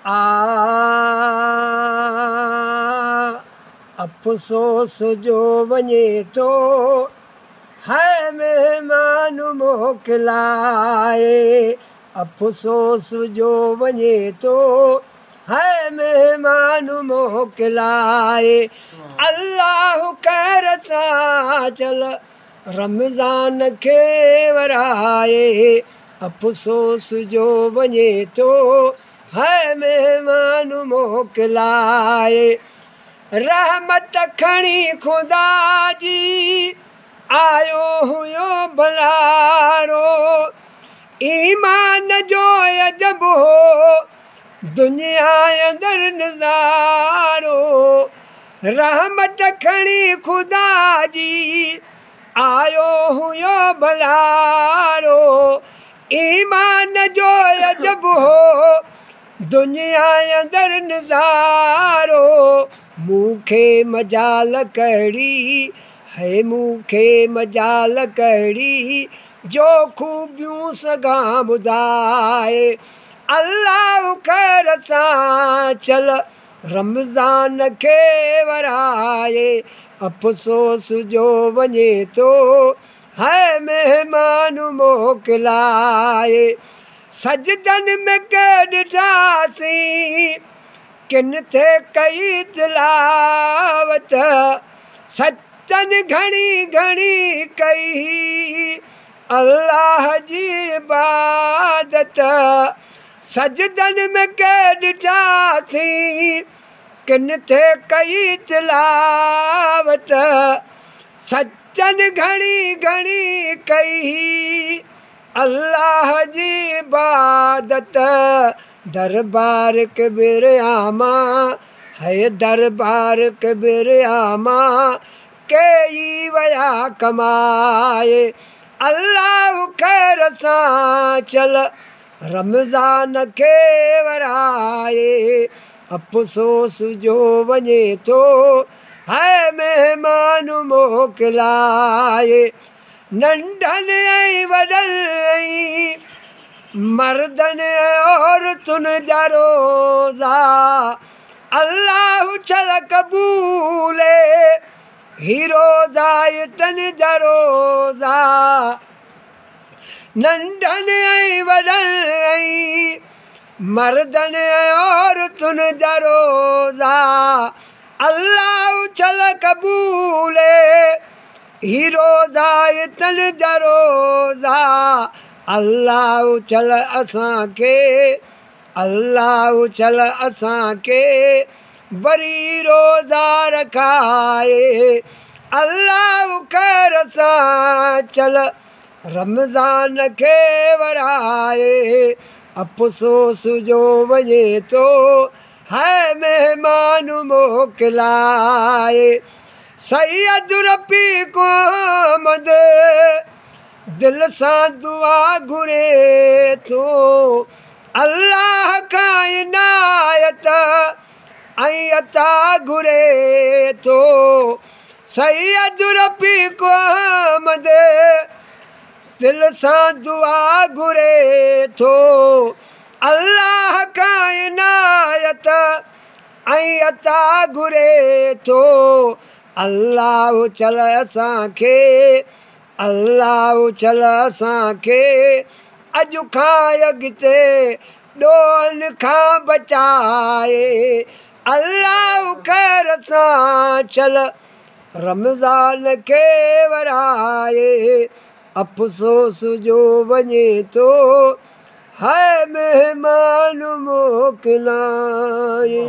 आ अफ़सोस जो वञे थो है महिमान मोकिलाए। अफ़सोस जो वञे थो है महिमान मोकिलाए। अल्लाह ख़ैर सां चल रमज़ान खे वराए। अफ़सोस जो वञे थो है महिमान मोकिलाए। रहमत खणी ख़ुदा जी आयो हुयो भलारो। ईमान जो अजब हो दुनिया अंदरि नज़ारो। रहमत खणी ख़ुदा जी आयो हुयो भलारो। ईमान जो अजब हो दुनिया अंदरि नज़ारो। मूंखे मजाल कहिड़ी है मूंखे मजाल कहिड़ी जो ख़ूबियूं सघां ॿुधाए। अल्लाह ख़ैर सां चल रमज़ान खे वराए। अफ़सोस जो वञे थो है महिमान मोकिलाए। सजदनि में के ॾिठासीं किन थे कई तिलावत। सचनि घणी घणी कई अल्लाह जी इबादत। सजदनि में के ॾिठासीं किन थे कई तिलावत। सचनि घणी घणी कई अल्लाह जी इबादत। दरबार किबरियामा है दरबार किबरियामा कई वया कमाए। अल्लाह ख़ैर सां चल रमज़ान खे वराए। अफ़सोस जो वञे थो है महिमान मोकिलाए। नंढनि ऐं वॾनि मर्दनि औरतुनि जा रोज़ा अल्लाह चल क़बूले। ही रोज़ा इतनि जा रोज़ा नंढनि ऐं वॾनि मर्दनि औरतुनि जा रोज़ा अल्लाह चल क़बूले। ही रोज़ा इतनि जा रोज़ा अल्लाह चल असांखे अल्लाह चल असांखे वरी रोज़ा रखाए। अल्लाह ख़ैर सां चल रमज़ान खे वराए। अफ़सोस जो वञे थो है महिमान मोकिलाए। सैयद रफ़ीक़ अहमद दिल सां दुआ घुरे थो अल्लाह खां इनायत ऐं अता घुरे थो। सैयद रफ़ीक़ अहमद दिल सां दुआ घुरे थो अल्लाह खां इनायत ऐं अता घुरे थो। अल्लाह चल असांखे अल्लाह चल असांखे अॼु खां अॻिते ॾोहनि खां बचाए। अल्लाह ख़ैर सां चल रमज़ान खे वराए। अफ़सोस जो वञे थो है महिमान मोकिलाए।